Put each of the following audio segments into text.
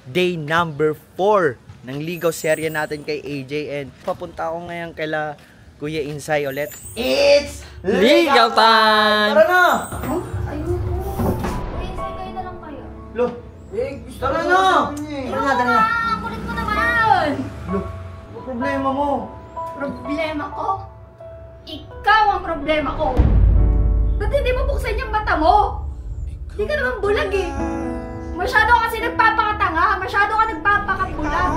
day number 4 ng ligaw serye natin kay AJ, and papunta ako ngayon kaila Kuya Insay ulit. It's ligaw time! Tara na! Huh? Ayun po. Kuya Insay, kayo na lang kayo. Lo, tara na! Tara na! Kulit mo naman! Lo, ano problema mo? Problema ko? Ikaw ang problema ko! Ba't hindi mo buksan yung mata mo? Hindi ka naman bulag eh. Masyado ka kasi nagpapakatanga. Masyado ka nagpapakabulag.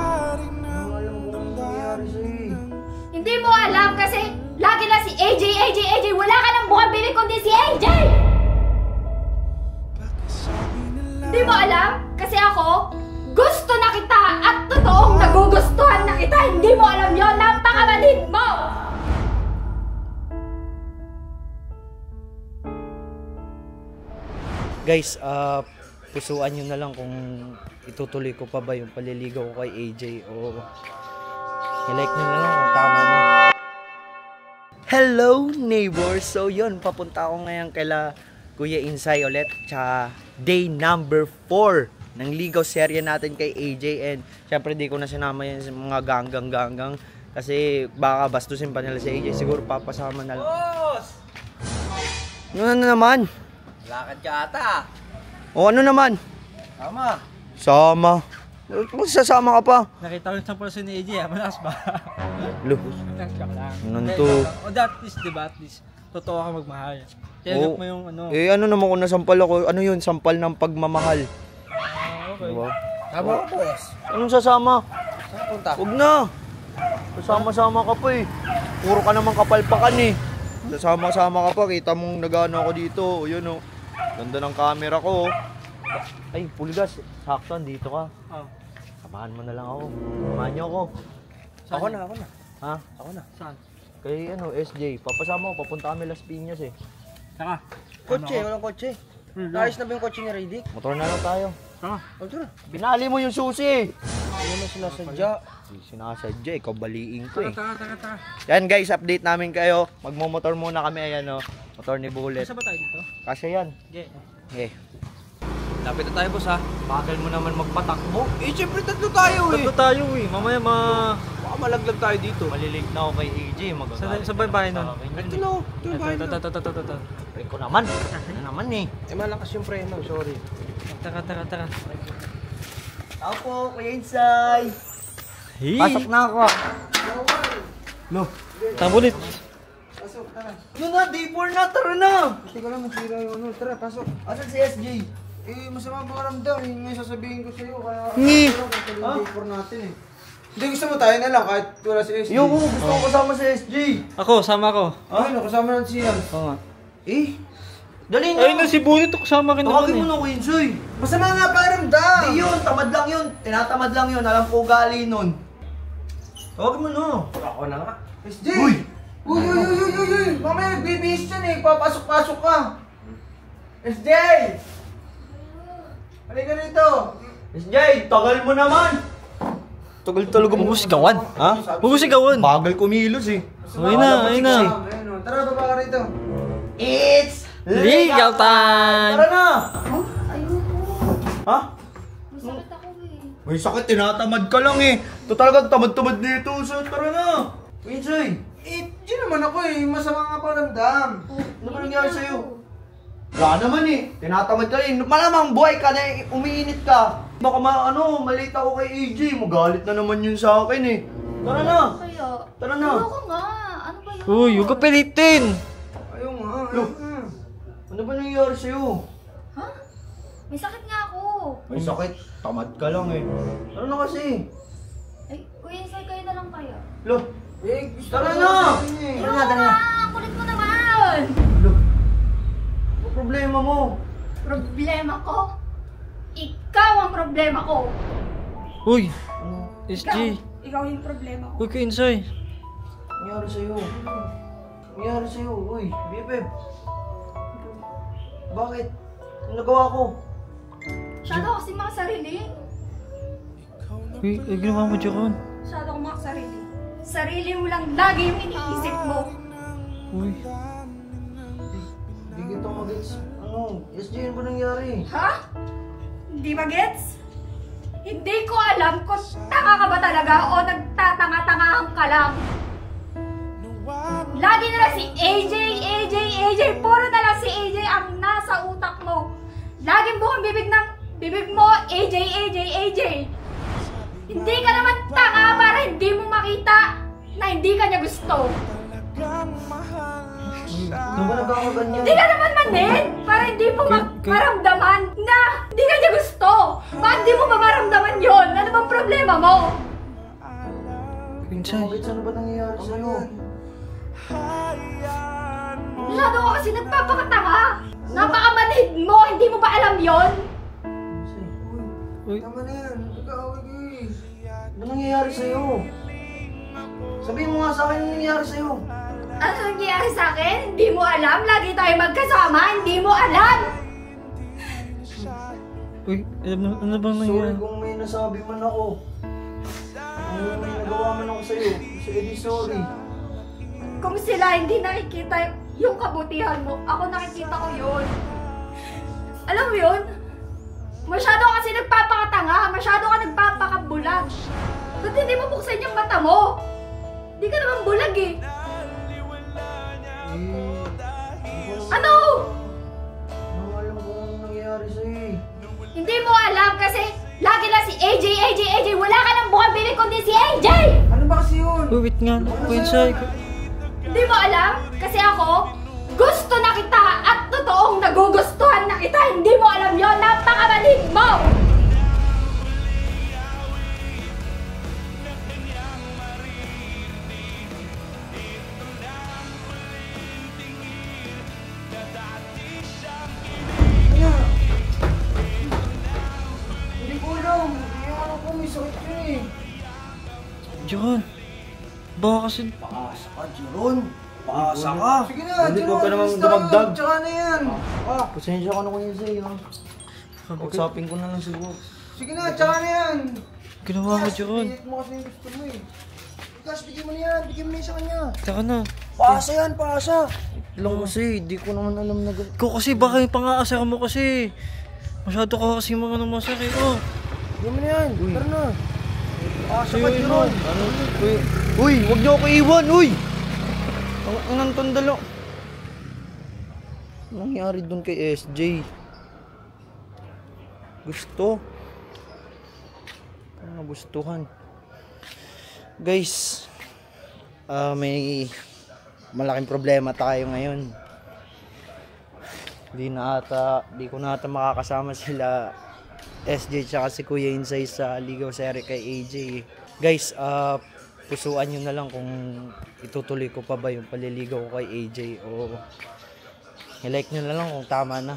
Hindi mo alam kasi lagi na si AJ. Wala ka ng bukang bibig kundi si AJ! Hindi mo alam kasi ako gusto na kita at totoong nagugustuhan na kita. Hindi mo alam yon. Napakamalid mo! Guys, pusuan nyo na lang kung itutuloy ko pa ba yung paliligaw ko kay AJ o i-like nyo na lang kung tama na. Hello neighbors! So yun, papunta ako ngayon kaila Kuya Insay ulit. Tsaka day number 4 ng ligaw serye natin kay AJ, and syempre di ko na sinama yan sa mga ganggang kasi baka bastusin pa nila si AJ. Siguro papasama na lang. Boss! Ano na naman? Lakad ka ata. O ano naman? Tama. Sama. Magsasama ka pa. Nakita ko sa person ni AJ, malakas ba? Lo. Nanto. O at least, diba? At least, totoo ka magmahal. Kaya look mo yung ano. Eh ano naman kung nasampal ako? Ano yun? Sampal ng pagmamahal. Okay. Diba? Tama ko, boss. Anong sasama? Saan punta? Huwag na. Sasama-sama ka pa eh. Puro ka naman kapalpakan eh. Sasama-sama ka pa. Kita mong nagano ako dito. Yun o. Ganda ng camera ko. Ay, Pulgas. Sakto, dito ka. Oh. Samahan mo na lang ako. Samahan niyo ako. Ako na. Ha? Ako na. Saan? Kay ano, SJ. Papasama ko. Papunta kami Las Piñas eh. Saka. Kotse, walang kotse. Naayos na ba yung kotse ni Radic? Motor na lang tayo. Saka. O, tara. Binali mo yung susi. Ano na sinasadya? Sinasadya, ikaw baliing ko eh. Taka. Yan guys, update namin kayo. Magmomotor muna kami, ayan o. Motor ni Bullet. Saan ba tayo dito? Kasi yan. Okay. Eh, Lapit na tayo, boss, ha? bagal mo naman magpatakbo. Eh, syempre tatlo tayo eh. Tatlo tayo, eh. Mamaya Baka malaglag tayo dito. Malilate na ako kay AJ. Magagalit. Sa bahay nun? Ito na, ito yung bahay na. Pre ko naman. Ano naman eh. Eh, malakas yung preno, sorry. Taka. Ako po, Kuya Insay. Pasok na ako. Lo. Tabulit. Pasok, tara. Yun na, day 4 na. Tara na. Teka lang, masira yung ano. Tara, pasok. Asan si SJ? Eh, masama ang pakiramdam. Yun nga yung sasabihin ko sa'yo. Kaya, Ngi. kaya day 4 natin eh. Hindi, gusto mo tayo na lang kahit wala si SJ. Yung gusto ko kasama si SJ. Ako, sama ko. Ay, nakasama natin si Ian. Oo nga. Eh, dali na. Ayun na si Bunit, kasama kin naman Tawagin mo eh. na Kuya Insay. Masama nga pakiramdam. Hindi yun, tamad lang yun. Tinatamad lang yun. Alam ko ugali nun. Tawagin mo na. Ako na nga. SJ! Uy! Uy! Mamaya nagbibihis yan eh. Papasok-pasok ka. SJ! Halika rito. SJ, tagal mo naman. Tagal talaga mo. Huwag Ha? mo sigawan. Bagal kumilos eh. Ayun na. Ayun o. Tara, baba ka rito. It's Ligaw time! Tara na. Huh? Ayun po. Ha? May sakit ako eh. May sakit, tinatamad ka lang eh. Ito talaga tamad-tamad dito. So, tara na. Insay. Eh, di naman ako eh. Masama nga pakiramdam. Ano ba nangyari sa'yo? Wala naman eh. Tinatamad ka rin. Malamang buhay ka na eh. Umiinit ka. Baka malate ako kay AJ. Magalit na naman yun sa akin eh. Tara na. Kaya, Tara na. ayoko nga. Ano ba yun? Uy, huwag ka pilitin! Ayaw nga. Look. Ano ba nangyari sa'yo? Ha? May sakit nga ako. May sakit. Tamad ka lang eh. Tara na kasi. Ay, Kuya Insay, kayo na lang kayo. Lo. Eh, gusto Tara ko na. sabihin eh. Ayoko nga. Kulit mo naman. Lo. Ano problema mo? Problema ko? Ikaw ang problema ko. Uy, Ano? SG. Ikaw yung problema ko. Uy, Kuya Insay. Nangyari sa'yo? Nangyari sa'yo? Uy, Bebeb. Bakit? Ano nagawa ko? Masyado kasi mga sarili. Uy, ginawa mo dyan. Masyado akong mga sarili. Sarili mo lang lagi yung iniisip mo. Uy. Hindi kita magets. Ano? SJ, ano ba nangyari? Ha? Hindi ba gets? Hindi ko alam kung tanga ka ba talaga o nagtatanga-tangahan ka lang. Lagi na lang si AJ. Puro na lang si AJ ang nasa utak mo. Laging buong bibig mo, AJ. Hindi ka naman tanga para hindi mo makita na hindi ka niya gusto. Ano ba nagkakaganyan? Hindi ka naman manin para hindi mo maramdaman na hindi ka niya gusto. Bakit hindi mo ba maramdaman yun? Ano bang problema mo? Insay. Bakit ano ba nangyayari sa'yo? Masyado ka kasi nagpapakatanga. Napakamanhid mo, hindi mo ba alam yon? Uy. Tama na yan. Nag-aaway ka eh. Ano nangyayari sa'yo? Sabihin mo nga sa akin ano nangyayari sa'yo. Ano nangyayari sa akin? Hindi mo alam? Lagi tayo magkasama, hindi mo alam? Uy, ano bang Sorry nangyari? kung may nasabi man ako. Kung may nagawa man ako sa'yo. So, edi sorry. Kung sila hindi nakikita yung kabutihan mo, ako nakikita ko yun. Alam mo yun? Masyado ka kasi nagpapakatanga, masyado ka nagpapakabulag. Ba't hindi mo buksan yung mata mo? Hindi ka naman bulag eh. Ano? Ano alam kung ano nangyayari sa'yo eh. Hindi mo alam kasi lagi lang si AJ. Wala ka ng bukang bibig kundi si AJ! Ano ba kasi yun? Uy, wait nga. Uy, Insay. Hindi mo alam? Kasi ako, gusto na kita at totoong nagugustuhan na kita. Hindi mo alam yon. Napakamalig mo! Kaya, hindi ko alam. Yung ano ko, may sakit yun eh. John. Baka kasi... Paasa ka, Jeron. Paasa ka. Sige na, Hindi Jeron. ko pa naman alis tayo. dumagdag. Tsaka na yan. Pasensya ka na kuya Zay, ha? Kausapin ko na lang siguro. Sige na, tsaka na yan. Ginawa mo, John. Pilit mo kasi yung gusto mo eh. Gas, bigyan mo na yan. Bigyan mo na yan sa kanya. Taka na. Paasa yan, paasa. Lang kasi, di ko naman alam na ganun. Ikaw kasi baka yung pang-aasar mo kasi. Masyado ka kasi mga namasakit. Oh. Bigyan mo na yan. Tara na. Paasa ka, Sa'yo, Jeron. Ano? Uy, wag niyo ako iwan, uy! Ang anong dalo. Anong nangyari dun kay SJ? Gusto? Ang nagustuhan. Guys, may malaking problema tayo ngayon. Di ko na ata makakasama sila SJ tsaka si Kuya Insay sa Ligaw Serie kay AJ. Guys, pusuan nyo na lang kung itutuloy ko pa ba yung paliligaw ko kay AJ o i-like nyo na lang kung tama na.